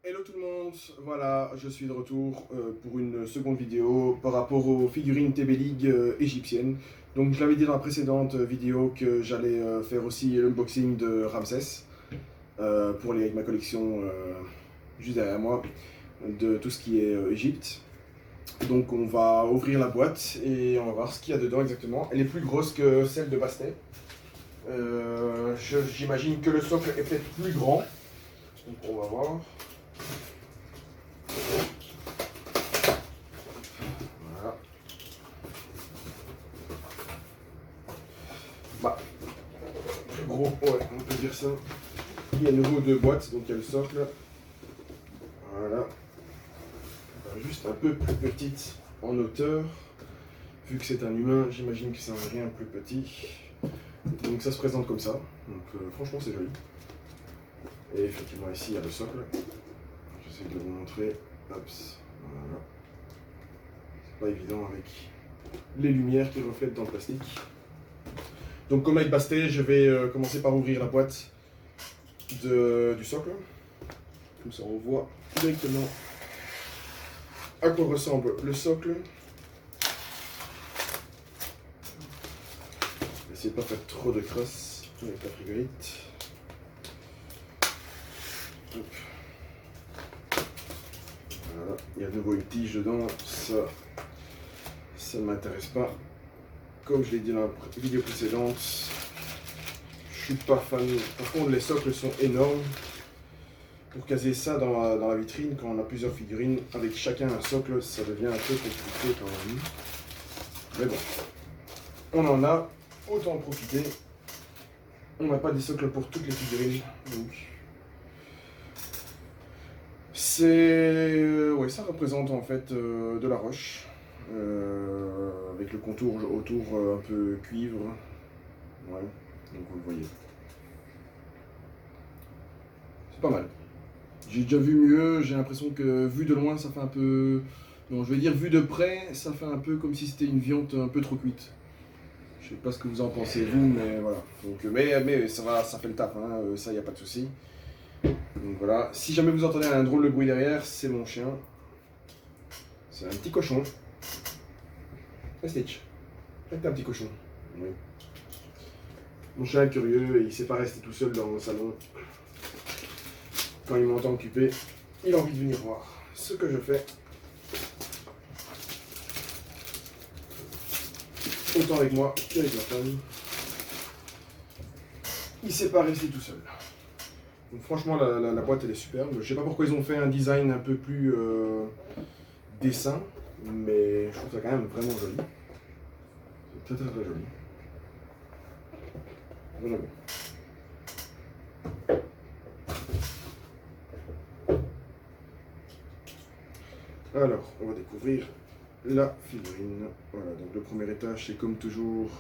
Hello tout le monde, voilà, je suis de retour pour une seconde vidéo par rapport aux figurines TB League égyptiennes. Donc je l'avais dit dans la précédente vidéo que j'allais faire aussi l'unboxing de Ramsès pour avec ma collection juste derrière moi de tout ce qui est Égypte. Donc on va ouvrir la boîte et on va voir ce qu'il y a dedans exactement. Elle est plus grosse que celle de Bastet. J'imagine que le socle est peut-être plus grand. Donc on va voir. Voilà. Bah, plus gros, ouais, on peut dire ça. Il y a nouveau deux boîtes, donc il y a le socle. Voilà. Juste un peu plus petite en hauteur. Vu que c'est un humain, j'imagine que c'est un rien plus petit. Donc ça se présente comme ça. Donc franchement c'est joli. Et effectivement ici il y a le socle. J'essaie de vous montrer. Hop, voilà. C'est pas évident avec les lumières qui reflètent dans le plastique. Donc comme avec Bastet, je vais commencer par ouvrir la boîte du socle. Comme ça on voit directement à quoi ressemble le socle. Essayez de ne pas faire trop de crasse avec la frigorite. Hop. Voilà, il y a de nouveau une tige dedans, ça ne m'intéresse pas. Comme je l'ai dit dans la vidéo précédente, je suis pas fan. Par contre, les socles sont énormes. Pour caser ça dans la vitrine, quand on a plusieurs figurines, avec chacun un socle, ça devient un peu compliqué quand même. Mais bon, on en a, autant en profiter. On n'a pas des socles pour toutes les figurines, donc c'est... ouais, ça représente en fait de la roche, avec le contour autour un peu cuivre. Ouais, donc vous le voyez. C'est pas mal. J'ai déjà vu mieux, j'ai l'impression que vu de loin ça fait un peu... Non, je vais dire vu de près, ça fait un peu comme si c'était une viande un peu trop cuite. Je sais pas ce que vous en pensez vous, mais voilà. Donc, mais ça va, ça fait le taf, hein, ça y a pas de souci. Donc voilà, si jamais vous entendez un drôle de bruit derrière, c'est mon chien. C'est un petit cochon. Stitch, c'est un petit cochon. Oui. Mon chien est curieux et il sait pas rester tout seul dans le salon. Quand il m'entend occuper, il a envie de venir voir ce que je fais. Autant avec moi qu'avec ma femme. Il sait pas rester tout seul. Donc franchement la boîte elle est superbe. Je sais pas pourquoi ils ont fait un design un peu plus dessin, mais je trouve ça quand même vraiment joli. C'est très joli. Voilà. Alors, on va découvrir la figurine. Voilà, donc le premier étage, c'est comme toujours,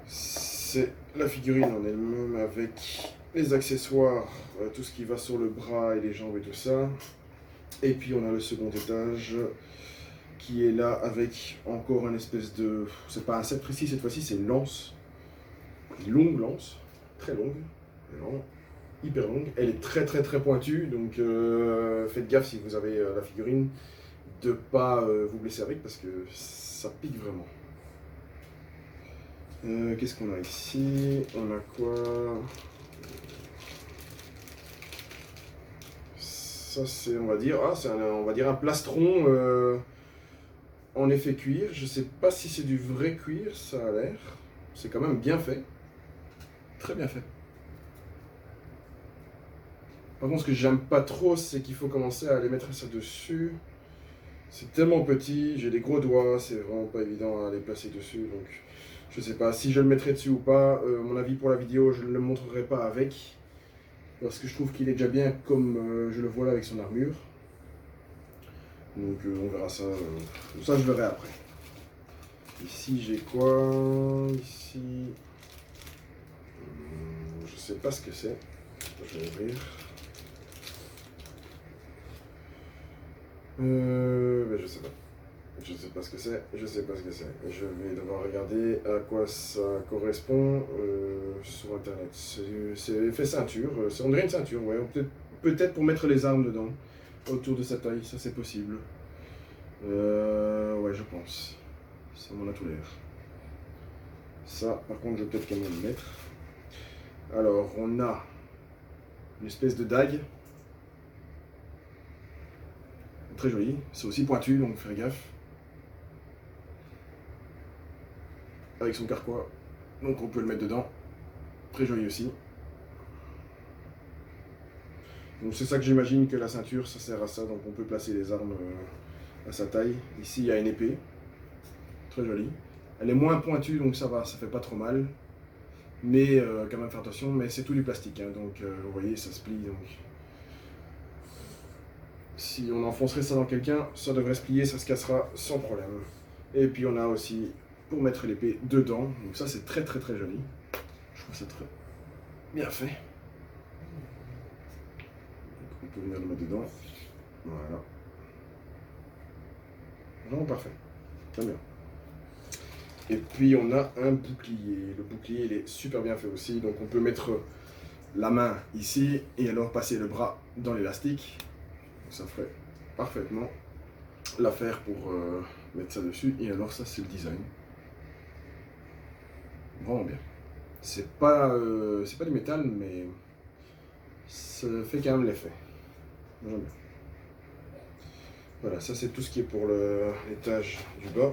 c'est la figurine en elle-même avec les accessoires, tout ce qui va sur le bras et les jambes et tout ça. Et puis on a le second étage qui est là avec encore une espèce de... C'est pas un set précis cette fois-ci, c'est une lance. Une longue lance, très longue, vraiment hyper longue. Elle est très pointue, donc faites gaffe si vous avez la figurine de pas vous blesser avec parce que ça pique vraiment. Qu'est-ce qu'on a ici? On a quoi? Ça c'est, on va dire, on va dire un plastron en effet cuir. Je sais pas si c'est du vrai cuir, ça a l'air. C'est quand même bien fait. Très bien fait. Par contre, ce que j'aime pas trop, c'est qu'il faut commencer à aller mettre ça dessus. C'est tellement petit, j'ai des gros doigts, c'est vraiment pas évident à les placer dessus. Donc, je sais pas si je le mettrai dessus ou pas. Mon avis pour la vidéo, je ne le montrerai pas avec. Parce que je trouve qu'il est déjà bien comme je le vois là avec son armure. Donc, on verra ça. Ça, je verrai après. Ici, j'ai quoi? Ici. Je sais pas ce que c'est. Je vais ouvrir. Ben je sais pas. Je sais pas ce que c'est. Je sais pas ce que c'est. Je vais devoir regarder à quoi ça correspond. sur internet. C'est fait ceinture, on dirait une ceinture, ouais. Peut-être pour mettre les armes dedans, autour de sa taille, ça c'est possible. Ouais, je pense. Ça m'en a tout l'air. Ça, par contre, je vais peut-être quand même le mettre. Alors, on a une espèce de dague. Très joli. C'est aussi pointu, donc faire gaffe. Avec son carquois. Donc on peut le mettre dedans. Très joli aussi. Donc c'est ça que j'imagine que la ceinture, ça sert à ça. Donc on peut placer les armes à sa taille. Ici, il y a une épée. Très jolie. Elle est moins pointue, donc ça va, ça fait pas trop mal. Mais quand même faire attention, mais c'est tout du plastique. Hein, donc vous voyez, ça se plie. Donc si on enfoncerait ça dans quelqu'un, ça devrait se plier, ça se cassera sans problème. Et puis on a aussi pour mettre l'épée dedans. Donc ça c'est très joli. Je trouve ça très bien fait. Donc, on peut venir le mettre dedans. Voilà. Vraiment parfait. Très bien. Et puis on a un bouclier. Le bouclier il est super bien fait aussi. Donc on peut mettre la main ici et alors passer le bras dans l'élastique. Ça ferait parfaitement l'affaire pour mettre ça dessus. Et alors ça c'est le design. Vraiment bien. C'est pas du métal mais ça fait quand même l'effet. J'aime bien. Voilà, ça c'est tout ce qui est pour l'étage du bas.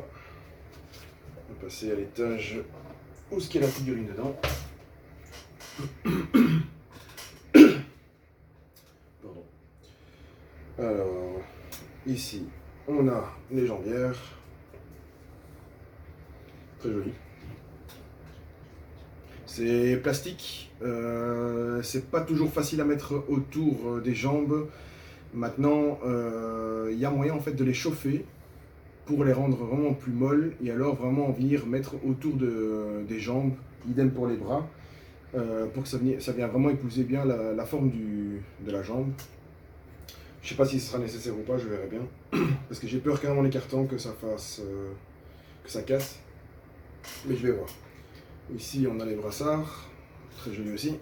On va passer à l'étage où ce qu'il y a la figurine dedans. Pardon. Alors, ici, on a les jambières. Très joli. C'est plastique. C'est pas toujours facile à mettre autour des jambes. Maintenant, il y a moyen en fait de les chauffer pour les rendre vraiment plus molles et alors vraiment venir mettre autour des jambes, idem pour les bras, pour que ça vienne vraiment épouser bien la forme de la jambe. Je sais pas si ce sera nécessaire ou pas, je verrai bien, parce que j'ai peur quand même en écartant que ça fasse, que ça casse, mais je vais voir. Ici on a les brassards, très joli aussi.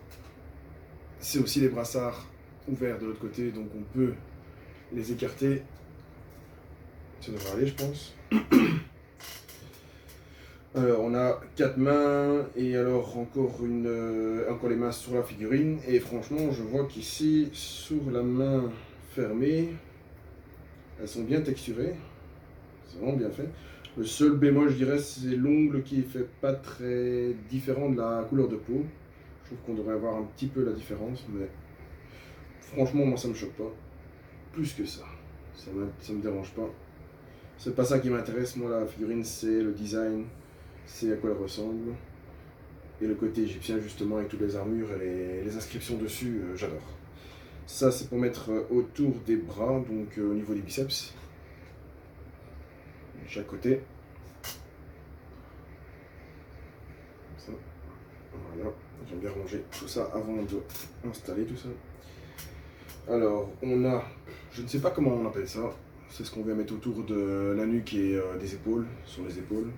C'est aussi les brassards ouverts de l'autre côté, donc on peut les écarter. Ça devrait aller, je pense. Alors, on a 4 mains et alors encore les mains sur la figurine. Et franchement, je vois qu'ici, sur la main fermée, elles sont bien texturées. C'est vraiment bien fait. Le seul bémol, je dirais, c'est l'ongle qui fait pas très différent de la couleur de peau. Je trouve qu'on devrait avoir un petit peu la différence, mais franchement, moi, ça me choque pas. Plus que ça. Ça me dérange pas. C'est pas ça qui m'intéresse, moi la figurine, c'est le design, c'est à quoi elle ressemble. Et le côté égyptien justement avec toutes les armures et les inscriptions dessus, j'adore. Ça c'est pour mettre autour des bras, donc au niveau des biceps. De chaque côté. Comme ça. Voilà, j'aime bien ranger tout ça avant d'installer tout ça. Alors on a, je ne sais pas comment on appelle ça. C'est ce qu'on vient mettre autour de la nuque et des épaules, sur les épaules.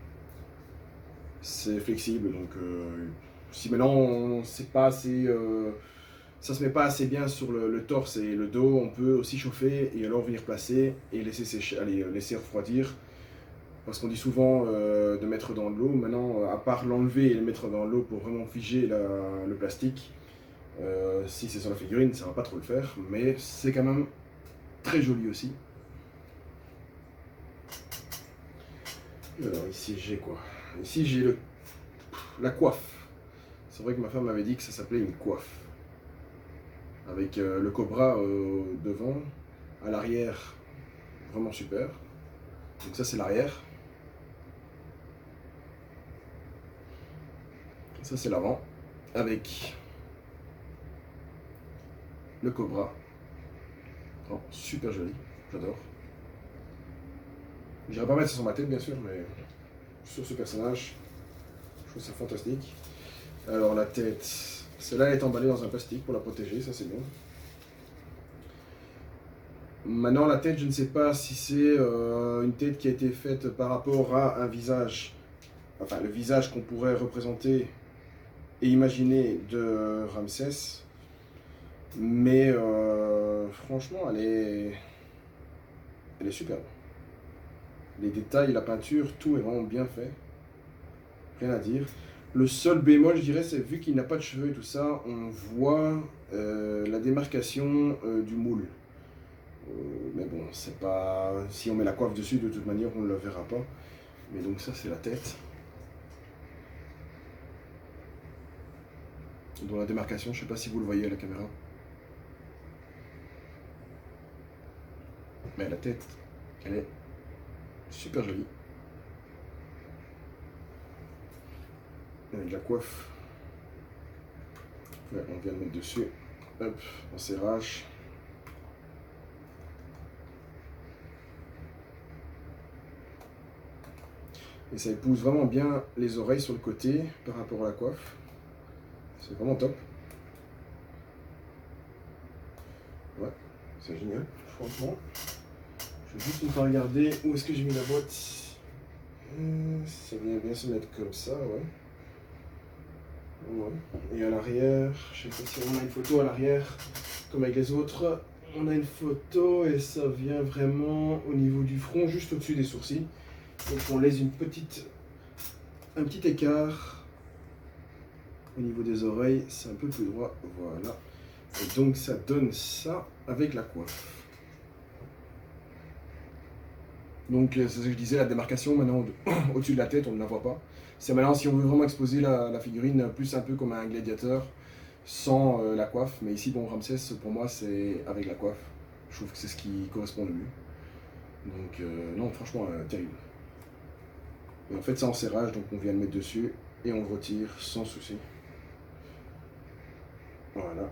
C'est flexible, donc si maintenant c'est pas assez, ça se met pas assez bien sur le torse et le dos, on peut aussi chauffer et alors venir placer et laisser sécher, laisser refroidir. Parce qu'on dit souvent de mettre dans de l'eau. Maintenant, à part l'enlever et le mettre dans l'eau pour vraiment figer le plastique, si c'est sur la figurine, ça va pas trop le faire, mais c'est quand même très joli aussi. Alors ici j'ai quoi? Ici j'ai la coiffe. C'est vrai que ma femme m'avait dit que ça s'appelait une coiffe. Avec le cobra devant, à l'arrière, vraiment super. Donc ça c'est l'arrière. Ça c'est l'avant, avec le cobra. Oh, super joli, j'adore. J'irai pas mettre ça sur ma tête bien sûr, mais sur ce personnage, je trouve ça fantastique. Alors la tête, celle-là est emballée dans un plastique pour la protéger, ça c'est bon. Maintenant la tête, je ne sais pas si c'est une tête qui a été faite par rapport à un visage, enfin le visage qu'on pourrait représenter et imaginée de Ramsès. Mais franchement, elle est superbe. Les détails, la peinture, tout est vraiment bien fait. Rien à dire. Le seul bémol, je dirais, c'est vu qu'il n'a pas de cheveux et tout ça, on voit la démarcation du moule. Mais bon, c'est pas. Si on met la coiffe dessus, de toute manière, on ne le verra pas. Mais donc, ça, c'est la tête. Dans la démarcation, je sais pas si vous le voyez à la caméra. Mais la tête, elle est super jolie. Avec la coiffe. Ouais, on vient de mettre dessus. Hop, on serrage. Et ça épouse vraiment bien les oreilles sur le côté par rapport à la coiffe. C'est vraiment top. Ouais, c'est génial, franchement. Je vais juste une fois regarder où est-ce que j'ai mis la boîte. Ça vient bien se mettre comme ça, ouais. Ouais. Et à l'arrière, je sais pas si on a une photo à l'arrière, comme avec les autres. On a une photo et ça vient vraiment au niveau du front, juste au-dessus des sourcils. Donc on laisse un petit écart au niveau des oreilles, c'est un peu plus droit, voilà. Et donc ça donne ça avec la coiffe. Donc c'est ce que je disais, la démarcation maintenant au-dessus de la tête, on ne la voit pas. C'est maintenant si on veut vraiment exposer la figurine plus un peu comme un gladiateur, sans la coiffe. Mais ici, bon, Ramsès, pour moi, c'est avec la coiffe. Je trouve que c'est ce qui correspond le mieux. Donc non, franchement, terrible. Et en fait, c'est en serrage, donc on vient le mettre dessus et on le retire sans souci. Voilà.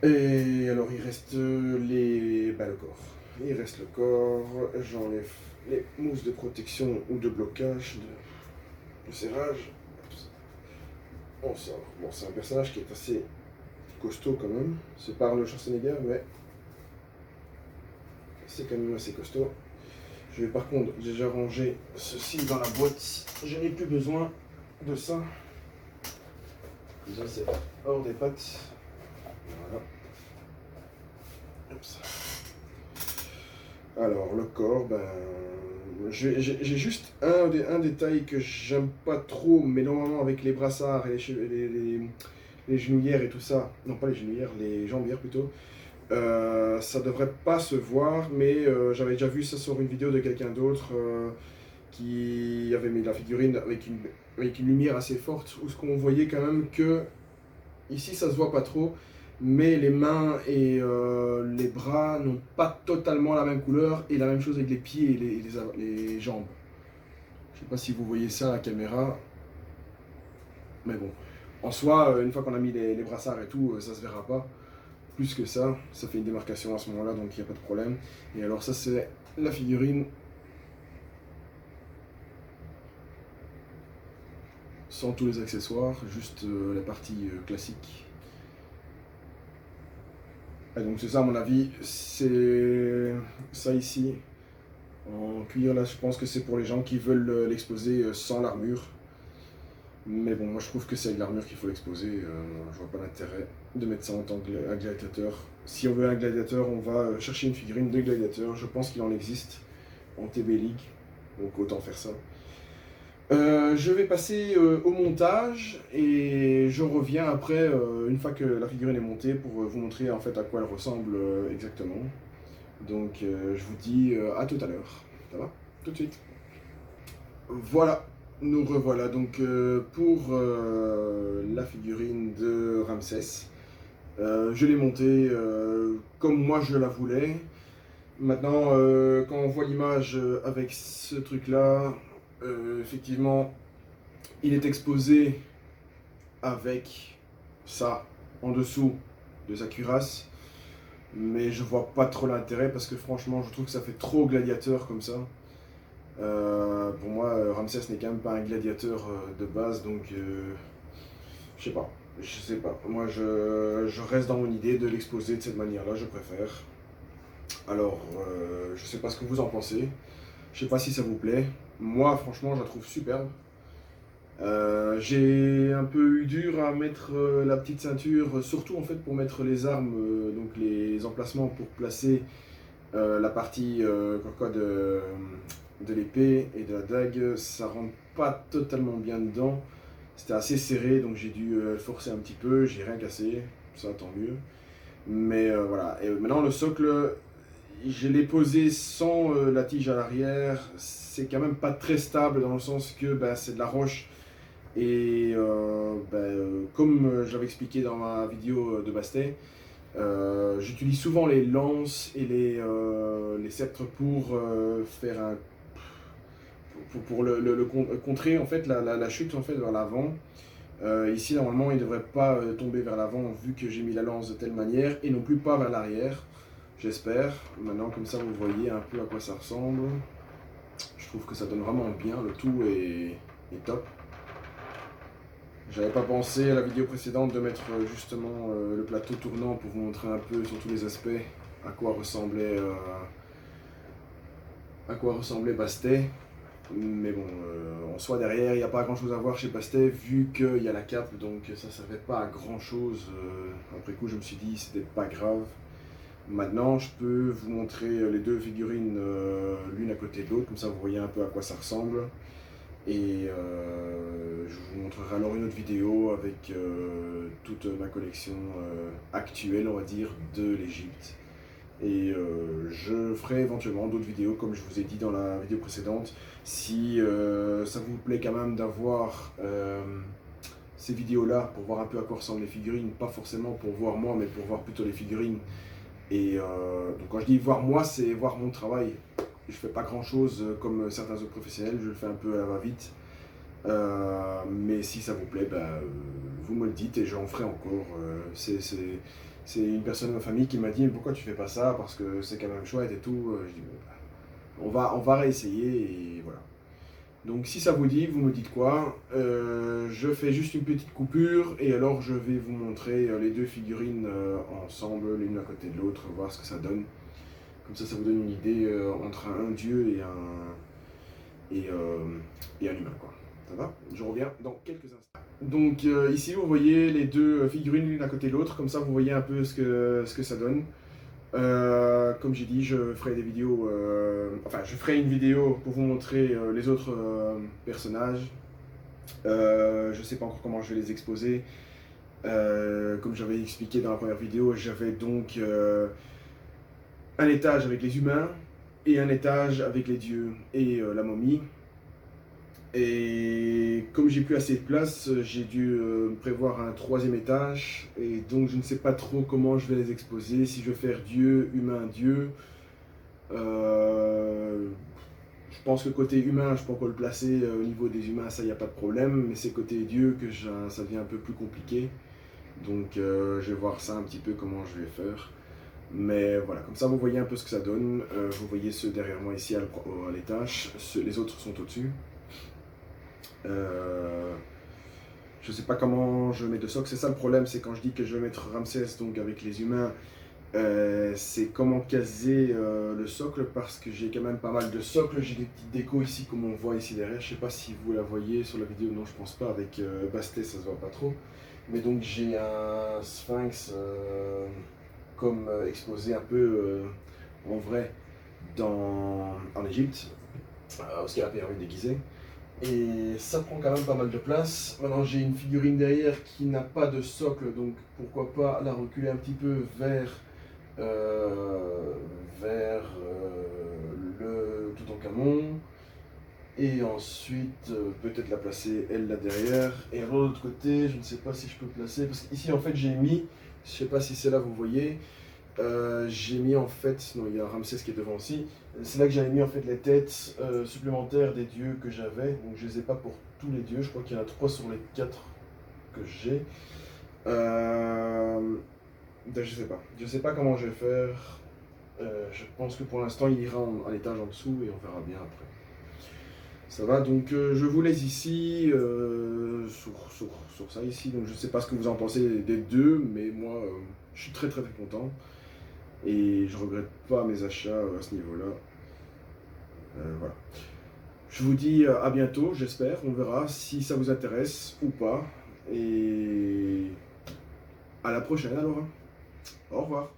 Et alors, il reste le corps. Il reste le corps. J'enlève les mousses de protection ou de blocage, de serrage. On sort. Bon, c'est un personnage qui est assez costaud quand même. C'est pas Arnold Schwarzenegger, mais c'est quand même assez costaud. Je vais par contre déjà ranger ceci dans la boîte. Je n'ai plus besoin de ça. Ça c'est hors des pattes. Voilà. Alors le corps, ben, j'ai juste un détail que j'aime pas trop, mais normalement avec les brassards et les genouillères et tout ça, non pas les genouillères, les jambières plutôt, ça devrait pas se voir, mais j'avais déjà vu ça sur une vidéo de quelqu'un d'autre qui avait mis la figurine avec une lumière assez forte, où ce qu'on voyait quand même que ici ça se voit pas trop, mais les mains et les bras n'ont pas totalement la même couleur, et la même chose avec les pieds et les jambes. Je sais pas si vous voyez ça à la caméra, mais bon. En soi, une fois qu'on a mis les brassards et tout, ça se verra pas. Plus que ça, ça fait une démarcation à ce moment-là, donc il n'y a pas de problème. Et alors ça, c'est la figurine sans tous les accessoires, juste la partie classique. Et donc c'est ça à mon avis, c'est ça ici, en cuir là, je pense que c'est pour les gens qui veulent l'exposer sans l'armure. Mais bon, moi je trouve que c'est avec l'armure qu'il faut l'exposer, je vois pas l'intérêt de mettre ça en tant que gladiateur. Si on veut un gladiateur, on va chercher une figurine de gladiateur, je pense qu'il en existe en TB League, donc autant faire ça. Je vais passer au montage et je reviens après, une fois que la figurine est montée, pour vous montrer en fait à quoi elle ressemble exactement. Donc je vous dis à tout à l'heure. Ça va? Tout de suite. Voilà, nous revoilà donc pour la figurine de Ramsès. Je l'ai montée comme moi je la voulais. Maintenant, quand on voit l'image avec ce truc-là, effectivement, il est exposé avec ça en dessous de sa cuirasse, mais je vois pas trop l'intérêt parce que franchement, je trouve que ça fait trop gladiateur comme ça. Pour moi, Ramsès n'est quand même pas un gladiateur de base, donc je sais pas. Moi, je reste dans mon idée de l'exposer de cette manière-là, je préfère. Alors, je sais pas ce que vous en pensez. Je sais pas si ça vous plaît. Moi, franchement, je la trouve superbe. J'ai un peu eu dur à mettre la petite ceinture, surtout en fait pour mettre les armes, donc les emplacements pour placer la partie quoi, de l'épée et de la dague, ça rentre pas totalement bien dedans. C'était assez serré, donc j'ai dû forcer un petit peu, j'ai rien cassé, ça tant mieux. Mais voilà, et maintenant le socle, je l'ai posé sans la tige à l'arrière, c'est quand même pas très stable dans le sens que ben, c'est de la roche. Et comme je l'avais expliqué dans ma vidéo de Bastet, j'utilise souvent les lances et les sceptres pour faire un pour contrer en fait la chute en fait vers l'avant. Ici normalement il ne devrait pas tomber vers l'avant vu que j'ai mis la lance de telle manière et non plus pas vers l'arrière. J'espère. Maintenant comme ça vous voyez un peu à quoi ça ressemble. Je trouve que ça donne vraiment bien, le tout est top. J'avais pas pensé à la vidéo précédente de mettre justement le plateau tournant pour vous montrer un peu sur tous les aspects à quoi ressemblait Bastet. Mais bon, en soi derrière, il n'y a pas grand chose à voir chez Bastet vu qu'il y a la cape, donc ça ne servait pas à grand chose. Après coup, je me suis dit c'était pas grave. Maintenant, je peux vous montrer les deux figurines l'une à côté de l'autre, comme ça vous voyez un peu à quoi ça ressemble. Et je vous montrerai alors une autre vidéo avec toute ma collection actuelle, on va dire, de l'Égypte. Et je ferai éventuellement d'autres vidéos, comme je vous ai dit dans la vidéo précédente. Si ça vous plaît quand même d'avoir ces vidéos-là pour voir un peu à quoi ressemblent les figurines, pas forcément pour voir moi, mais pour voir plutôt les figurines. Et donc quand je dis voir moi, c'est voir mon travail. Je fais pas grand chose comme certains autres professionnels, je le fais un peu à la va-vite. Mais si ça vous plaît, vous me le dites et j'en ferai encore. C'est une personne de ma famille qui m'a dit pourquoi tu fais pas ça, parce que c'est quand même chouette et tout. Je dis on va réessayer et voilà. Donc si ça vous dit, vous me dites quoi. Je fais juste une petite coupure et alors je vais vous montrer les deux figurines ensemble, l'une à côté de l'autre, voir ce que ça donne. Comme ça vous donne une idée entre un dieu et un humain, quoi. Ça va? Je reviens dans quelques instants. Donc ici vous voyez les deux figurines l'une à côté de l'autre, comme ça vous voyez un peu ce que ça donne. Comme j'ai dit, je ferai des vidéos, je ferai une vidéo pour vous montrer les autres personnages. Je sais pas encore comment je vais les exposer. Comme j'avais expliqué dans la première vidéo, j'avais donc un étage avec les humains et un étage avec les dieux et la momie. Et comme j'ai plus assez de place, j'ai dû prévoir un troisième étage. Et donc je ne sais pas trop comment je vais les exposer. Si je vais faire dieu, humain, dieu. Je pense que côté humain, je peux encore le placer au niveau des humains, ça il n'y a pas de problème. Mais c'est côté dieu que ça devient un peu plus compliqué. Donc je vais voir ça un petit peu comment je vais faire. Mais voilà, comme ça vous voyez un peu ce que ça donne. Vous voyez ceux derrière moi ici à l'étage. Les autres sont au-dessus. Je sais pas comment je mets de socle, c'est ça le problème, c'est quand je dis que je vais mettre Ramsès donc avec les humains, c'est comment caser le socle parce que j'ai quand même pas mal de socles, j'ai des petites décos ici comme on voit ici derrière, je sais pas si vous la voyez sur la vidéo, non je pense pas, avec Bastet ça se voit pas trop, mais donc j'ai un sphinx comme exposé un peu en vrai en Égypte, Oscar a permis déguisé. Et ça prend quand même pas mal de place. Maintenant j'ai une figurine derrière qui n'a pas de socle, donc pourquoi pas la reculer un petit peu vers le Toutankhamon. Et ensuite peut-être la placer elle là derrière. Et de l'autre côté, je ne sais pas si je peux placer, parce qu'ici en fait j'ai mis, je sais pas si c'est là vous voyez, j'ai mis en fait, non il y a Ramsès qui est devant aussi, c'est là que j'avais mis en fait les têtes supplémentaires des dieux que j'avais, donc je les ai pas pour tous les dieux, je crois qu'il y en a 3 sur les 4 que j'ai. Je sais pas comment je vais faire, je pense que pour l'instant il ira à l'étage en dessous et on verra bien après. Ça va, donc je vous laisse ici sur ça ici, donc je sais pas ce que vous en pensez des deux, mais moi je suis très content. Et je regrette pas mes achats à ce niveau-là. Voilà. Je vous dis à bientôt, j'espère. On verra si ça vous intéresse ou pas. Et à la prochaine alors. Au revoir.